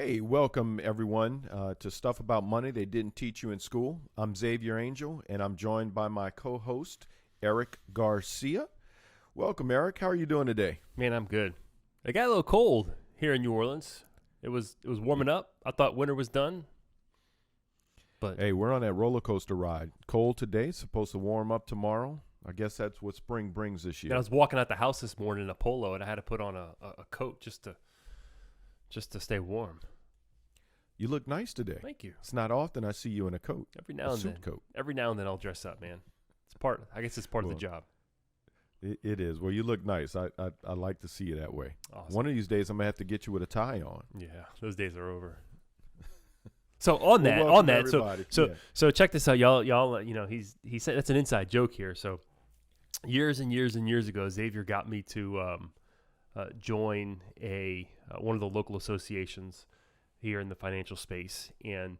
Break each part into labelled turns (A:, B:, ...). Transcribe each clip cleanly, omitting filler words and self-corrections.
A: Hey, welcome everyone to Stuff About Money They Didn't Teach You in School. I'm Xavier Angel, and I'm joined by my co-host, Erik Garcia. Welcome, Erik. How are you doing today?
B: Man, I'm good. It got a little cold here in New Orleans. It was warming up. I thought winter was done. But
A: hey, we're on that roller coaster ride. Cold today, supposed to warm up tomorrow. I guess that's what spring brings this year.
B: I was walking out the house this morning in a polo, and I had to put on a coat just to stay warm.
A: You look nice today.
B: Thank you.
A: It's not often I see you in a coat.
B: Every now and then.
A: Coat.
B: Every now and then I'll dress up, man. I guess it's part of the job.
A: It is. Well, you look nice. I like to see you that way.
B: Awesome.
A: One of these days, I'm going to have to get you with a tie on.
B: Yeah, those days are over. So so check this out, y'all. You know, he said that's an inside joke here. So years and years and years ago, Xavier got me to join one of the local associations here in the financial space, and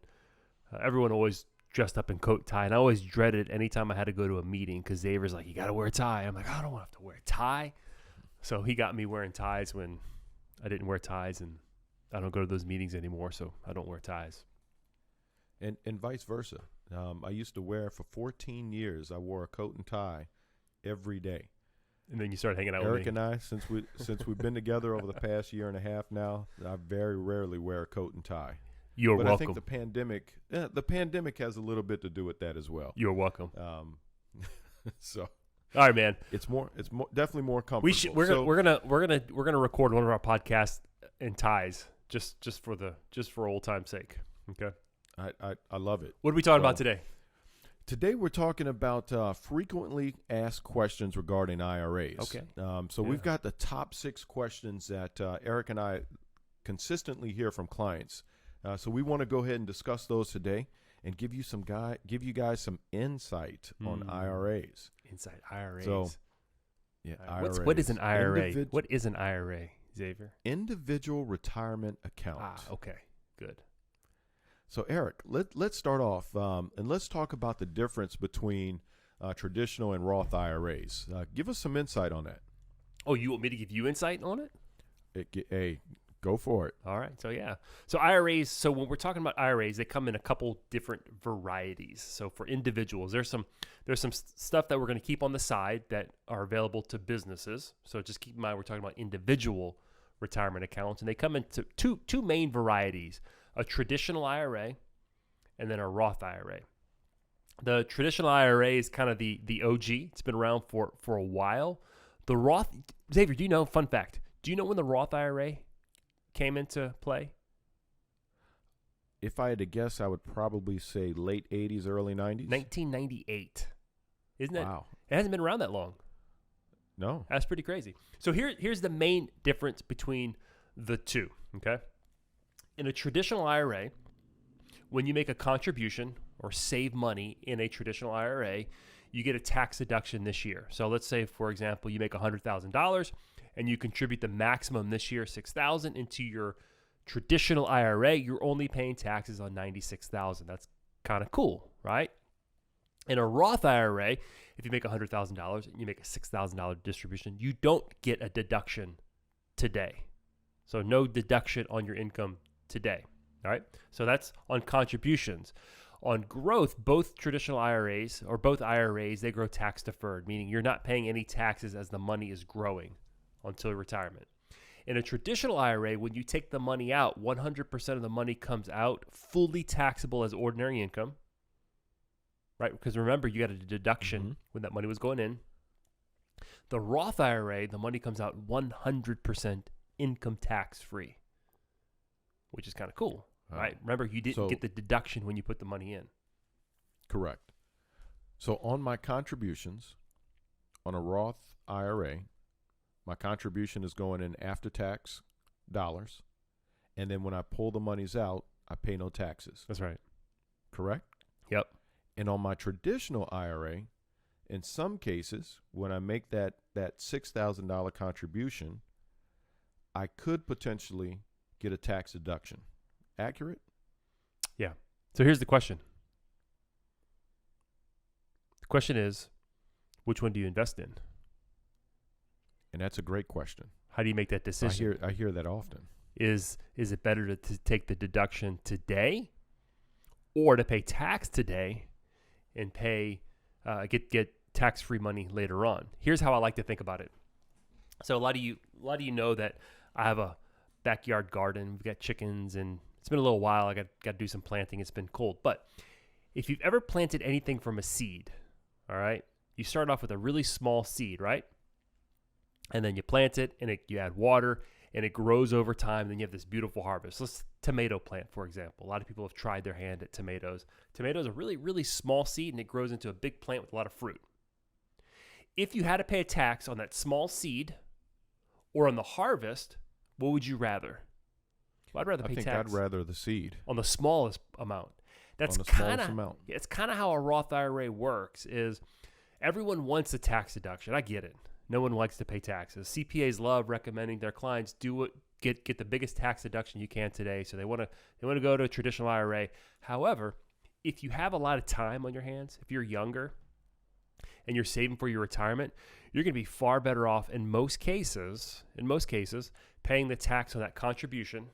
B: everyone always dressed up in coat and tie, and I always dreaded anytime I had to go to a meeting because Xavier's like, you got to wear a tie. I'm like, I don't want to have to wear a tie. So he got me wearing ties when I didn't wear ties, and I don't go to those meetings anymore, so I don't wear ties.
A: And vice versa. I used to wear, for 14 years, I wore a coat and tie every day.
B: And then you started hanging out
A: Erik
B: with me.
A: and I, since we've been together over the past year and a half now, I very rarely wear a coat and tie.
B: You're welcome.
A: I think the pandemic has a little bit to do with that as well.
B: You're welcome.
A: So,
B: all right, man.
A: It's definitely more comfortable.
B: We're gonna record one of our podcasts in ties just for old time's sake. Okay.
A: I love it.
B: What are we talking about today?
A: Today we're talking about frequently asked questions regarding IRAs.
B: Okay.
A: We've got the top 6 questions that Erik and I consistently hear from clients. So we want to go ahead and discuss those today and give you guys some insight on IRAs.
B: Inside IRAs.
A: So, yeah, IRAs.
B: What is an IRA? What is an IRA, Xavier?
A: Individual retirement account.
B: Okay. Good.
A: So, Erik, let's start off and let's talk about the difference between traditional and Roth IRAs. Give us some insight on that.
B: Oh, you want me to give you insight on it?
A: Hey, go for it.
B: All right. So, yeah. So, IRAs, so when we're talking about IRAs, they come in a couple different varieties. So, for individuals, there's some stuff that we're going to keep on the side that are available to businesses. So, just keep in mind we're talking about individual retirement accounts, and they come into two main varieties. A traditional IRA and then a Roth IRA. The traditional IRA is kind of the OG. It's been around for a while. The Roth, Xavier, do you know, fun fact, do you know when the Roth IRA came into play?
A: If I had to guess, I would probably say late 80s, early 90s.
B: 1998. Isn't it?
A: Wow.
B: It hasn't been around that long.
A: No.
B: That's pretty crazy. So here's the main difference between the two, okay? In a traditional IRA, when you make a contribution or save money in a traditional IRA, you get a tax deduction this year. So let's say, for example, you make $100,000 and you contribute the maximum this year, $6,000 into your traditional IRA. You're only paying taxes on $96,000. That's kind of cool, right? In a Roth IRA, if you make $100,000 and you make a $6,000 distribution, you don't get a deduction today. So no deduction on your income today. All right. So that's on contributions. On growth, both traditional IRAs or both IRAs, they grow tax deferred, meaning you're not paying any taxes as the money is growing until retirement. In a traditional IRA, when you take the money out, 100% of the money comes out fully taxable as ordinary income, right? Because remember, you got a deduction when that money was going in. The Roth IRA, the money comes out 100% income tax free, which is kind of cool, right? Remember, you didn't get the deduction when you put the money in.
A: Correct. So on my contributions, on a Roth IRA, my contribution is going in after-tax dollars, and then when I pull the monies out, I pay no taxes.
B: That's right.
A: Correct?
B: Yep.
A: And on my traditional IRA, in some cases, when I make that $6,000 contribution, I could potentially get a tax deduction. Accurate?
B: Yeah. So here's the question. The question is, which one do you invest in?
A: And that's a great question.
B: How do you make that decision?
A: I hear that often.
B: is it better to take the deduction today or to pay tax today and pay get tax-free money later on? Here's how I like to think about it. So a lot of you know that I have a backyard garden. We've got chickens, and it's been a little while. I got to do some planting. It's been cold. But if you've ever planted anything from a seed, all right, you start off with a really small seed, right? And then you plant it, and you add water, and it grows over time. And then you have this beautiful harvest. Let's tomato plant, for example. A lot of people have tried their hand at tomatoes. Tomatoes are a really, really small seed, and it grows into a big plant with a lot of fruit. If you had to pay a tax on that small seed or on the harvest, what would you rather? Well, I'd rather pay tax.
A: I think I'd rather the seed.
B: On the smallest amount. That's kind of how a Roth IRA works. Is everyone wants a tax deduction. I get it. No one likes to pay taxes. CPAs love recommending their clients get the biggest tax deduction you can today. So they want to go to a traditional IRA. However, if you have a lot of time on your hands, if you're younger and you're saving for your retirement, you're going to be far better off in most cases, paying the tax on that contribution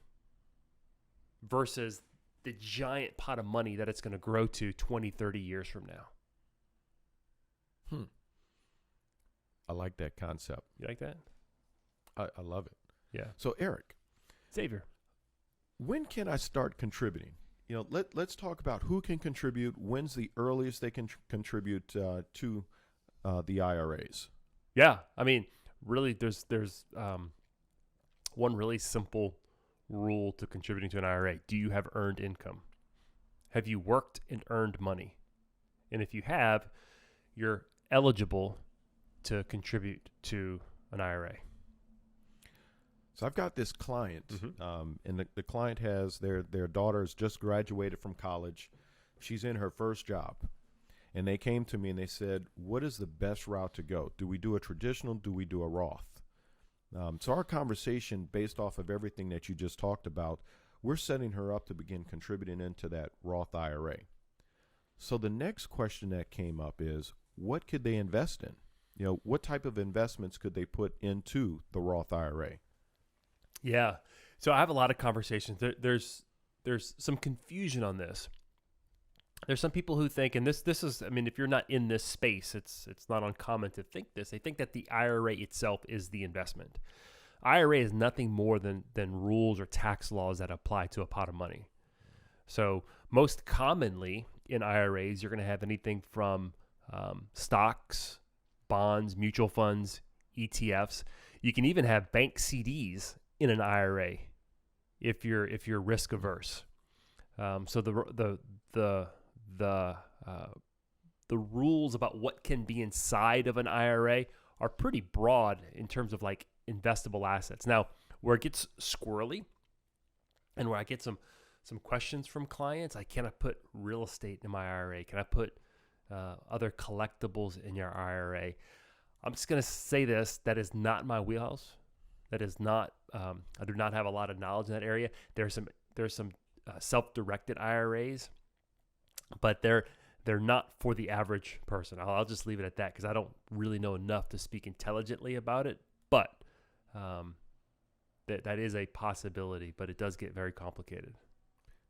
B: versus the giant pot of money that it's going to grow to 20, 30 years from now.
A: I like that concept.
B: You like that?
A: I love it.
B: Yeah.
A: So Erik,
B: Xavier,
A: when can I start contributing? Let's talk about who can contribute. When's the earliest they can contribute to the IRAs?
B: Yeah, I mean, really, there's one really simple rule to contributing to an IRA. Do you have earned income? Have you worked and earned money? And if you have, you're eligible to contribute to an IRA.
A: So I've got this client, and the client has their daughter's just graduated from college. She's in her first job. And they came to me and they said, what is the best route to go? Do we do a traditional? Do we do a Roth? So our conversation, based off of everything that you just talked about, we're setting her up to begin contributing into that Roth IRA. So the next question that came up is, what could they invest in? What type of investments could they put into the Roth IRA?
B: Yeah. So I have a lot of conversations. There's some confusion on this. There's some people who think, and this is, I mean, if you're not in this space, it's not uncommon to think this. They think that the IRA itself is the investment. IRA is nothing more than rules or tax laws that apply to a pot of money. So most commonly in IRAs, you're going to have anything from stocks, bonds, mutual funds, ETFs. You can even have bank CDs in an IRA if you're risk averse. So the rules about what can be inside of an IRA are pretty broad in terms of like investable assets. Now, where it gets squirrely and where I get some questions from clients, can I put real estate in my IRA? Can I put other collectibles in your IRA? I'm just going to say this, that is not my wheelhouse. That is not, I do not have a lot of knowledge in that area. There's some self-directed IRAs, but they're not for the average person. I'll just leave it at that because I don't really know enough to speak intelligently about it. But that is a possibility, but it does get very complicated.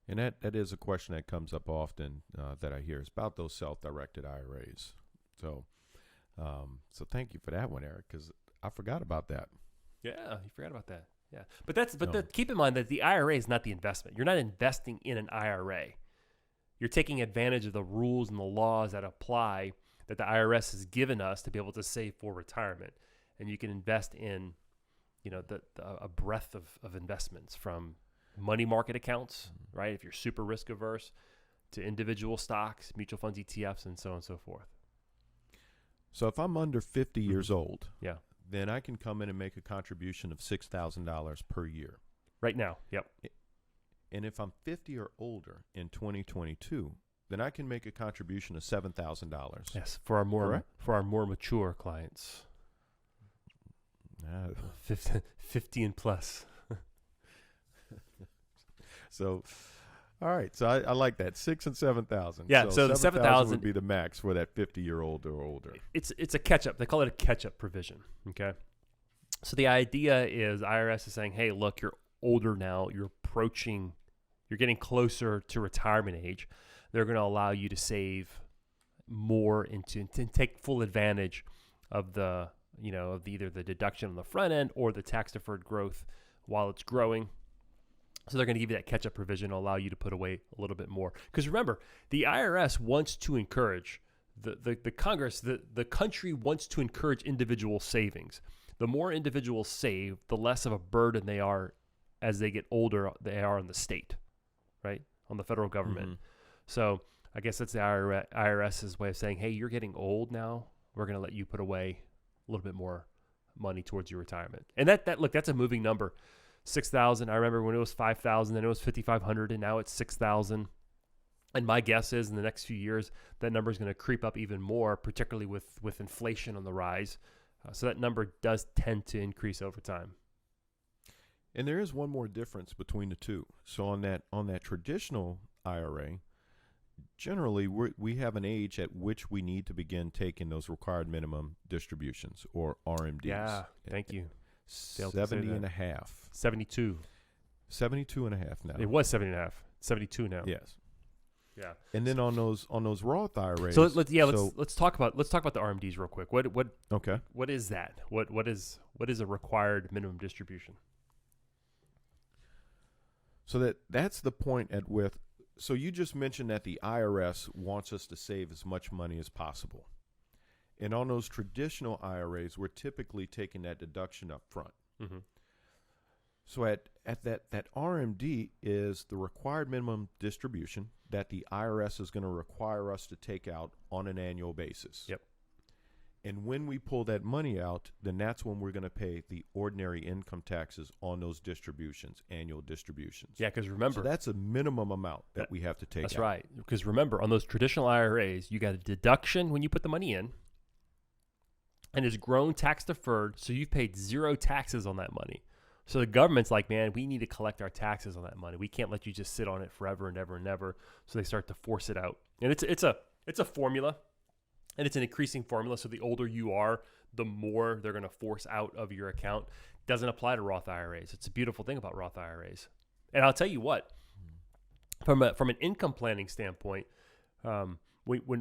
A: And that is a question that comes up often that I hear is about those self-directed IRAs. So thank you for that one, Erik, because I forgot about that.
B: Yeah, you forgot about that. Yeah, but keep in mind that the IRA is not the investment. You're not investing in an IRA. You're taking advantage of the rules and the laws that apply that the IRS has given us to be able to save for retirement. And you can invest in, a breadth of investments from money market accounts, right? If you're super risk averse, to individual stocks, mutual funds, ETFs, and so on and so forth.
A: So if I'm under 50 years old,
B: yeah,
A: then I can come in and make a contribution of $6,000 per year.
B: Right now, yep.
A: And if I'm 50 or older in 2022, then I can make a contribution of $7,000.
B: Yes, for our more mature clients. 50 and plus.
A: So, all right. So I like that. 6,000 and 7,000.
B: Yeah. So the 7,000
A: would be the max for that 50-year-old or older.
B: It's a catch-up. They call it a catch-up provision. Okay. So the idea is IRS is saying, hey, look, you're older now, you're getting closer to retirement age, they're going to allow you to save more and take full advantage of the, of either the deduction on the front end or the tax deferred growth while it's growing. So they're going to give you that catch-up provision to allow you to put away a little bit more. Because remember, the IRS wants to encourage, the Congress, the country wants to encourage individual savings. The more individuals save, the less of a burden they are as they get older, they are on the state, right? On the federal government.
A: Mm-hmm.
B: So I guess that's the IRS's way of saying, hey, you're getting old now. We're going to let you put away a little bit more money towards your retirement. And look, that's a moving number. 6,000. I remember when it was 5,000, then it was 5,500, and now it's 6,000. And my guess is in the next few years, that number is going to creep up even more, particularly with inflation on the rise. So that number does tend to increase over time.
A: And there is one more difference between the two. So on that traditional IRA, generally we have an age at which we need to begin taking those required minimum distributions, or RMDs.
B: Yeah, thank you.
A: 70 and a half.
B: 72.
A: 72 and a half now.
B: It was 70 and a half. 72 now.
A: Yes.
B: Yeah.
A: And then on those Roth IRAs.
B: So let's talk about the RMDs real quick.
A: Okay.
B: What is that? What is a required minimum distribution?
A: So that's the point at with. So you just mentioned that the IRS wants us to save as much money as possible. And on those traditional IRAs, we're typically taking that deduction up front.
B: Mm-hmm.
A: So at that RMD is the required minimum distribution that the IRS is going to require us to take out on an annual basis.
B: Yep.
A: And when we pull that money out, then that's when we're going to pay the ordinary income taxes on those distributions, annual distributions.
B: Yeah, because remember,
A: so that's a minimum amount that we have to take out.
B: That's right. Because remember, on those traditional IRAs, you got a deduction when you put the money in, and it's grown tax deferred, so you've paid zero taxes on that money. So the government's like, man, we need to collect our taxes on that money. We can't let you just sit on it forever and ever and ever. So they start to force it out, and it's a formula. And it's an increasing formula, so the older you are, the more they're going to force out of your account. Doesn't apply to Roth IRAs. It's a beautiful thing about Roth IRAs. And I'll tell you what, from an income planning standpoint, when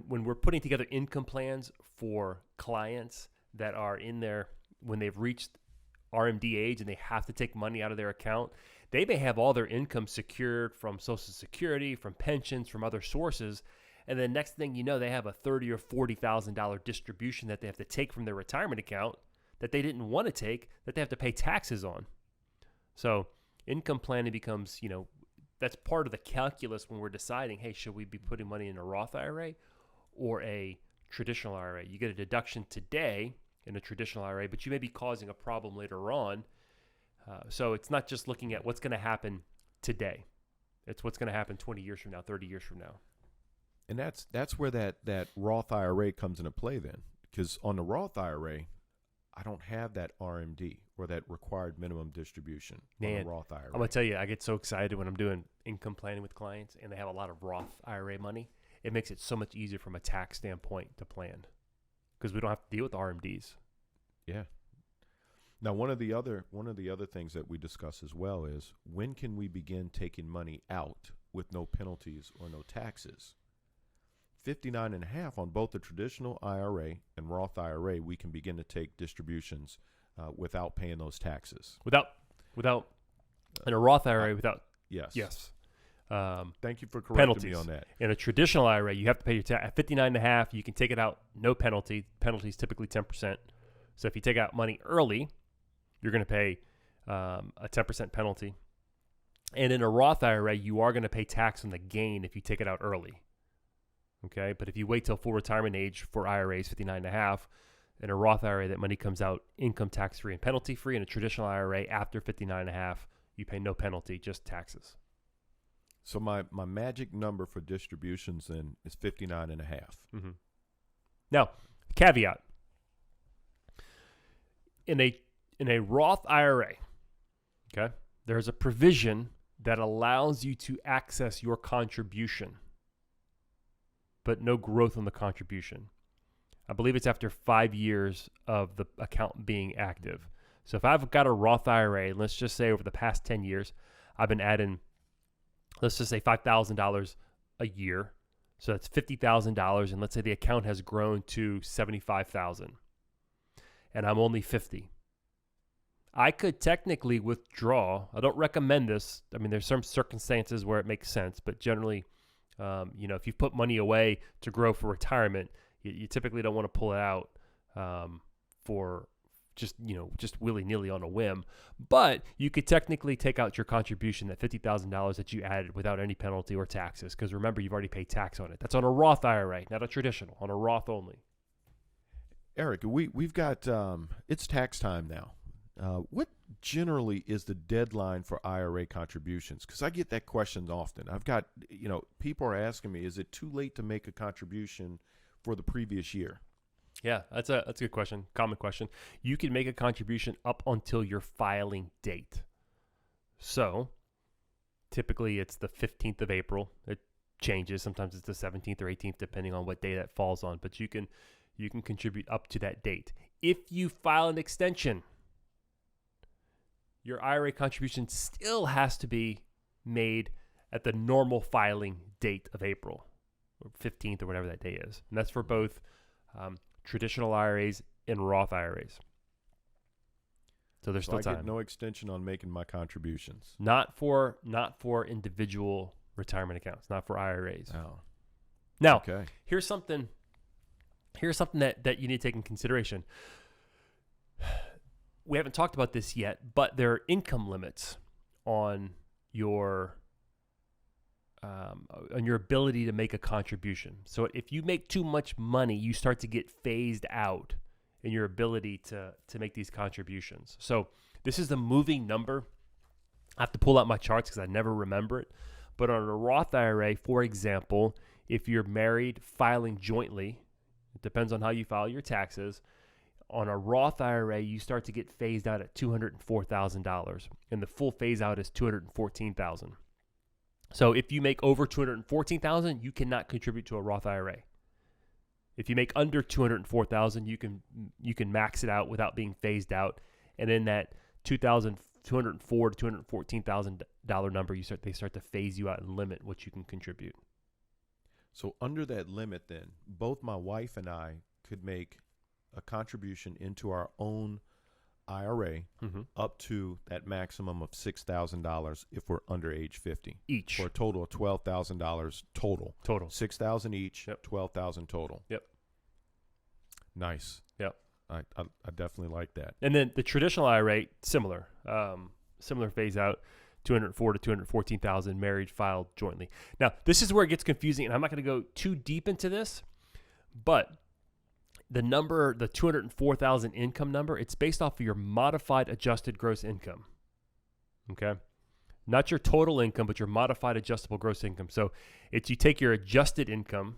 B: we're putting together income plans for clients that are in there when they've reached RMD age and they have to take money out of their account, they may have all their income secured from Social Security, from pensions, from other sources. And then next thing you know, they have a $30,000 or $40,000 distribution that they have to take from their retirement account that they didn't want to take, that they have to pay taxes on. So income planning becomes, that's part of the calculus when we're deciding, hey, should we be putting money in a Roth IRA or a traditional IRA? You get a deduction today in a traditional IRA, but you may be causing a problem later on. So it's not just looking at what's going to happen today. It's what's going to happen 20 years from now, 30 years from now.
A: And that's where that Roth IRA comes into play then. Because on the Roth IRA, I don't have that RMD or that required minimum distribution on the Roth IRA.
B: I'm going to tell you, I get so excited when I'm doing income planning with clients and they have a lot of Roth IRA money. It makes it so much easier from a tax standpoint to plan because we don't have to deal with RMDs.
A: Yeah. Now, one of the other things that we discuss as well is when can we begin taking money out with no penalties or no taxes? 59.5 on both the traditional IRA and Roth IRA, we can begin to take distributions without paying those taxes.
B: Without in a Roth IRA, without
A: yes. Thank you for correcting
B: penalties.
A: me on that.
B: In a traditional IRA, you have to pay your tax at 59.5. You can take it out no penalty. Penalty is typically 10%. So if you take out money early, you're going to pay a 10% penalty. And in a Roth IRA, you are going to pay tax on the gain if you take it out early. Okay, but if you wait till full retirement age for IRAs, 59.5, in a Roth IRA, that money comes out income tax free and penalty free. In a traditional IRA, after 59.5, you pay no penalty, just taxes.
A: So my magic number for distributions then is 59.5.
B: Mm-hmm. Now, caveat: in a Roth IRA, okay, there's a provision that allows you to access your contribution, but no growth on the contribution. I believe it's after 5 years of the account being active. So if I've got a Roth IRA, let's just say over the past 10 years, I've been adding, let's just say $5,000 a year. So that's $50,000. And let's say the account has grown to $75,000 and I'm only 50. I could technically withdraw. I don't recommend this. I mean, there's some circumstances where it makes sense, but generally, if you've put money away to grow for retirement, you typically don't want to pull it out for just willy-nilly on a whim. But you could technically take out your contribution, that $50,000 that you added, without any penalty or taxes, because remember, you've already paid tax on it. That's on a Roth IRA, not a traditional, on a Roth only.
A: Eric, we've got it's tax time now. What generally is the deadline for IRA contributions? Because I get that question often. I've got, people are asking me, is it too late to make a contribution for the previous year?
B: Yeah, that's a good question. Common question. You can make a contribution up until your filing date. So typically it's the 15th of April. It changes. Sometimes it's the 17th or 18th, depending on what day that falls on. But you can contribute up to that date. If you file an extension, your IRA contribution still has to be made at the normal filing date of April, or 15th or whatever that day is. And that's for both traditional IRAs and Roth IRAs. So there's still time.
A: I get no extension on making my contributions.
B: Not for individual retirement accounts, not for IRAs.
A: Oh.
B: Now,
A: okay.
B: Here's something that you need to take in consideration. We haven't talked about this yet, but there are income limits on your ability to make a contribution. So if you make too much money, you start to get phased out in your ability to make these contributions. So this is the moving number. I have to pull out my charts because I never remember it. But on a Roth IRA, for example, if you're married filing jointly, it depends on how you file your taxes. On a Roth IRA, you start to get phased out at $204,000, and the full phase out is $214,000. So if you make over $214,000, you cannot contribute to a Roth IRA. If you make under $204,000, you can max it out without being phased out, and in that $204,000 to $214,000 number, they start to phase you out and limit what you can contribute.
A: So under that limit, then both my wife and I could make a contribution into our own IRA up to that maximum of $6,000 if we're under age 50
B: each,
A: for a total of $12,000 total. $6,000 each. Yep. $12,000 total.
B: Yep.
A: Nice.
B: Yep.
A: I definitely like that.
B: And then the traditional IRA, similar phase out, $204,000 to $214,000, married, filed jointly. Now this is where it gets confusing, and I'm not going to go too deep into this, but the number, the $204,000 income number, it's based off of your modified adjusted gross income. Okay? Not your total income, but your modified adjustable gross income. So it's you take your adjusted income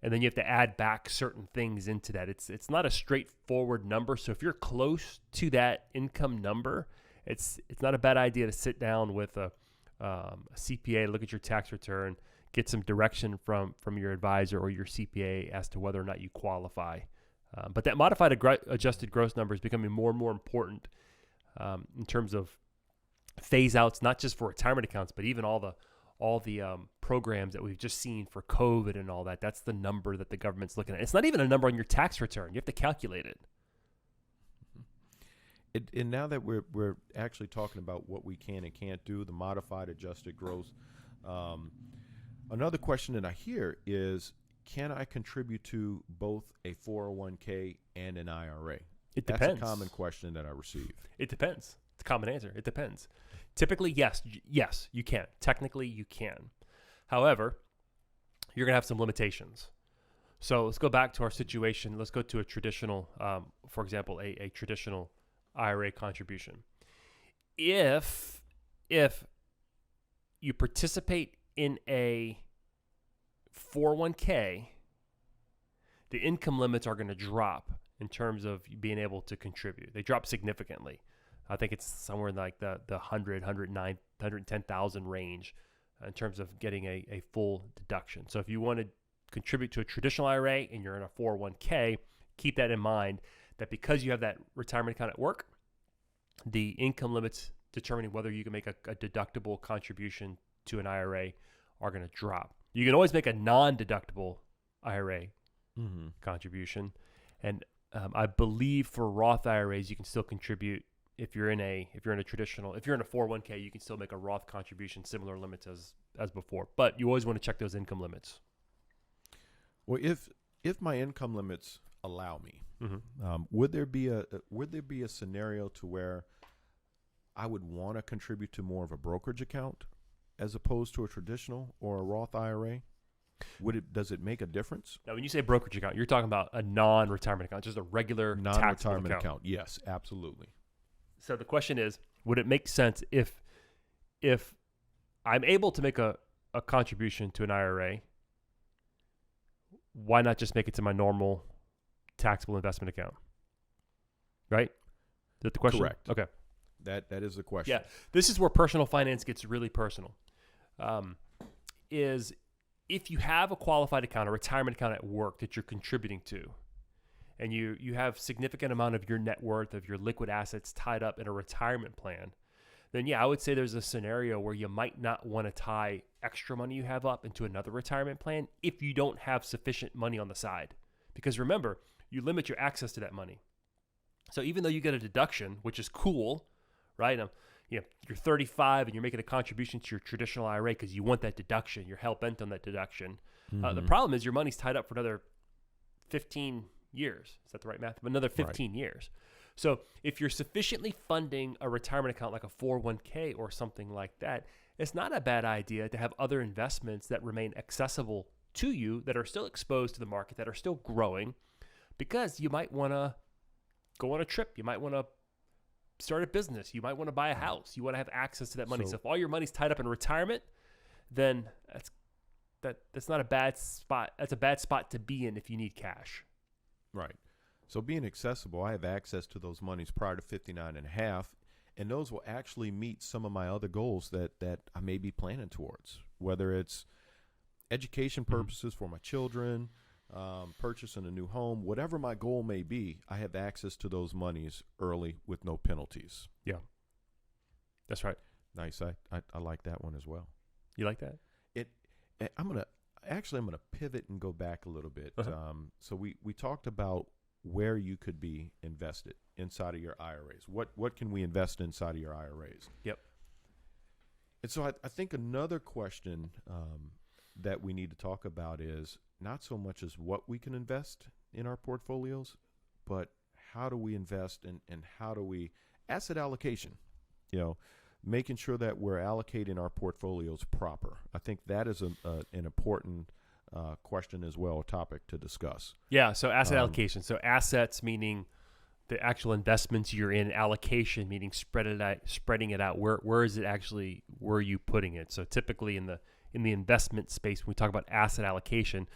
B: and then you have to add back certain things into that. It's not a straightforward number. So if you're close to that income number, it's not a bad idea to sit down with a CPA, look at your tax return, get some direction from your advisor or your CPA as to whether or not you qualify. But that modified adjusted gross number is becoming more and more important in terms of phase outs, not just for retirement accounts, but even all the programs that we've just seen for COVID and all that. That's the number that the government's looking at. It's not even a number on your tax return. You have to calculate it.
A: And now that we're actually talking about what we can and can't do, the modified adjusted gross, another question that I hear is, can I contribute to both a 401k and an IRA?
B: It depends.
A: That's a common question that I receive.
B: It depends. It's a common answer. It depends. Typically, yes, you can. Technically, you can. However, you're going to have some limitations. So let's go back to our situation. Let's go to a traditional, for example, a traditional IRA contribution. If you participate in a 401k, the income limits are going to drop in terms of being able to contribute. They drop significantly. I think it's somewhere in like the 100, 109, 110,000 range in terms of getting a full deduction. So if you want to contribute to a traditional IRA and you're in a 401k, keep that in mind, that because you have that retirement account at work, the income limits determining whether you can make a deductible contribution to an IRA are going to drop. You can always make a non-deductible IRA contribution, and I believe for Roth IRAs you can still contribute if you're in a 401k, you can still make a Roth contribution, similar limits as before, but you always want to check those income limits.
A: Well, if my income limits allow me, would there be a scenario to where I would want to contribute to more of a brokerage account as opposed to a traditional or a Roth IRA? Does it make a difference?
B: Now, when you say brokerage account, you're talking about a non-retirement account, just a regular
A: non-retirement account. Yes, absolutely.
B: So the question is, would it make sense if I'm able to make a contribution to an IRA, why not just make it to my normal taxable investment account? Right? Is that the question?
A: Correct.
B: Okay.
A: That is the question.
B: Yeah. This is where personal finance gets really personal. Is if you have a qualified account, a retirement account at work that you're contributing to, and you have significant amount of your net worth, of your liquid assets tied up in a retirement plan, then yeah, I would say there's a scenario where you might not want to tie extra money you have up into another retirement plan if you don't have sufficient money on the side. Because remember, you limit your access to that money. So even though you get a deduction, which is cool, right? You're 35 and you're making a contribution to your traditional IRA because you want that deduction. You're hell-bent on that deduction. The problem is your money's tied up for another 15 years. Is that the right math? Another 15 years. So if you're sufficiently funding a retirement account like a 401k or something like that, it's not a bad idea to have other investments that remain accessible to you, that are still exposed to the market, that are still growing, because you might want to go on a trip. You might want to start a business. You might want to buy a house. You want to have access to that money. So if all your money's tied up in retirement, then that's not a bad spot. That's a bad spot to be in if you need cash.
A: Right. So being accessible, I have access to those monies prior to 59 and a half, and those will actually meet some of my other goals that I may be planning towards, whether it's education purposes for my children, purchasing a new home, whatever my goal may be, I have access to those monies early with no penalties.
B: Yeah. That's right.
A: Nice. I like that one as well.
B: You like that?
A: I'm going to pivot and go back a little bit. So we talked about where you could be invested inside of your IRAs. What can we invest inside of your IRAs?
B: Yep.
A: And so I think another question that we need to talk about is not so much as what we can invest in our portfolios, but how do we invest and how do we asset allocation, making sure that we're allocating our portfolios proper. I think that is an important question as well, topic to discuss.
B: Yeah, so asset allocation. So assets meaning the actual investments you're in, allocation meaning spreading it out. Where is it actually, where are you putting it? So typically in the investment space, when we talk about asset allocation,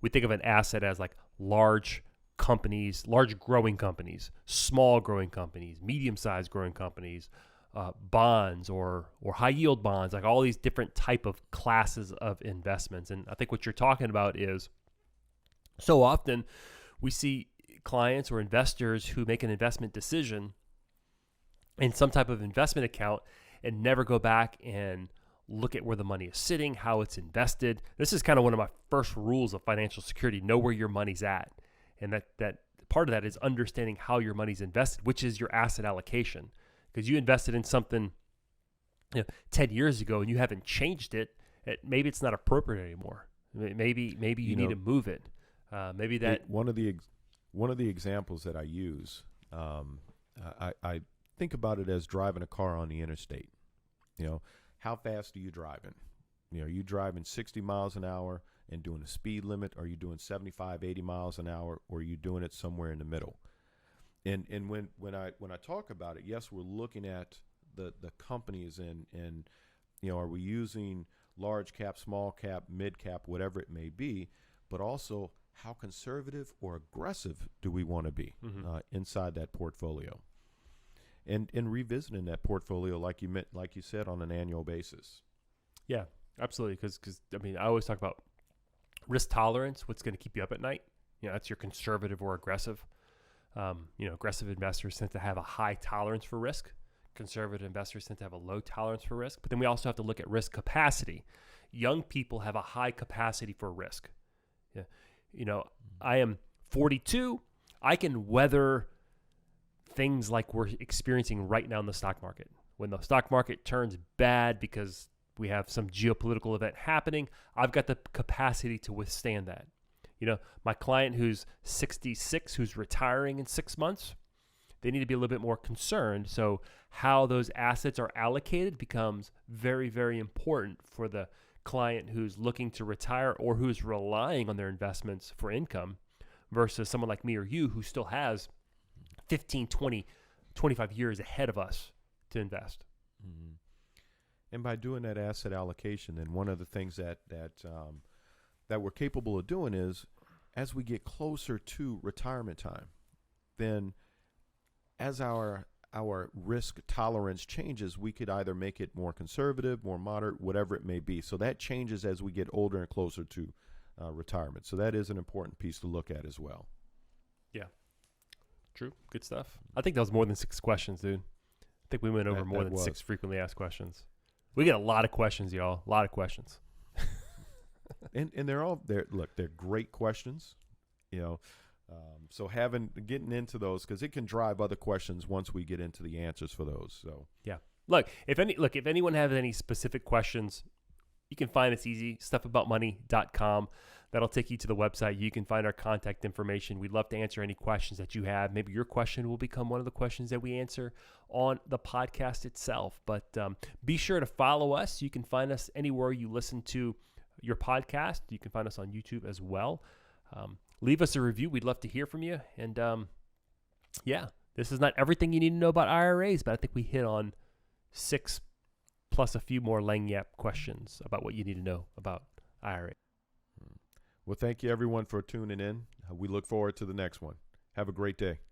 B: we think of an asset as like large companies, large growing companies, small growing companies, medium-sized growing companies, bonds or high yield bonds, like all these different type of classes of investments. And I think what you're talking about is, so often we see clients or investors who make an investment decision in some type of investment account and never go back and look at where the money is sitting, how it's invested. This is kind of one of my first rules of financial security: know where your money's at. And that part of that is understanding how your money's invested, which is your asset allocation. Because you invested in something 10 years ago and you haven't changed it, maybe it's not appropriate anymore. Maybe you need to move it. Maybe that
A: one of the examples that I use, I think about it as driving a car on the interstate. How fast are you driving? Are you driving 60 miles an hour and doing a speed limit? Are you doing 75, 80 miles an hour? Or are you doing it somewhere in the middle? And when I talk about it, yes, we're looking at the companies and are we using large cap, small cap, mid cap, whatever it may be, but also how conservative or aggressive do we want to be inside that portfolio, and revisiting that portfolio like you said on an annual basis. Yeah,
B: absolutely. Because I always talk about risk tolerance. What's going to keep you up at night? That's your conservative or aggressive. Aggressive investors tend to have a high tolerance for risk. conservative investors tend to have a low tolerance for risk, but then we also have to look at risk capacity. Young people have a high capacity for risk. Yeah. You know, I am 42. I can weather things like we're experiencing right now in the stock market. When the stock market turns bad because we have some geopolitical event happening, I've got the capacity to withstand that. You know, my client who's 66, who's retiring in 6 months, they need to be a little bit more concerned. So how those assets are allocated becomes very, very important for the client who's looking to retire or who's relying on their investments for income versus someone like me or you who still has 15, 20, 25 years ahead of us to invest.
A: Mm-hmm. And by doing that asset allocation, then one of the things that we're capable of doing is as we get closer to retirement time, then as our risk tolerance changes, we could either make it more conservative, more moderate, whatever it may be. So that changes as we get older and closer to retirement. So that is an important piece to look at as well.
B: Yeah. True. Good stuff. I think that was more than 6 questions, dude. I think we went over more than 6 frequently asked questions. We get a lot of questions, y'all. A lot of questions.
A: and they're great questions, you know. So getting into those, because it can drive other questions once we get into the answers for those. So
B: yeah, if anyone has any specific questions, you can find us easy, stuffaboutmoney.com. That'll take you to the website. You can find our contact information. We'd love to answer any questions that you have. Maybe your question will become one of the questions that we answer on the podcast itself. But be sure to follow us. You can find us anywhere you listen to your podcast. You can find us on YouTube as well. Leave us a review. We'd love to hear from you. And this is not everything you need to know about IRAs, but I think we hit on 6 plus a few more lagniappe questions about what you need to know about IRA.
A: Well, thank you everyone for tuning in. We look forward to the next one. Have a great day.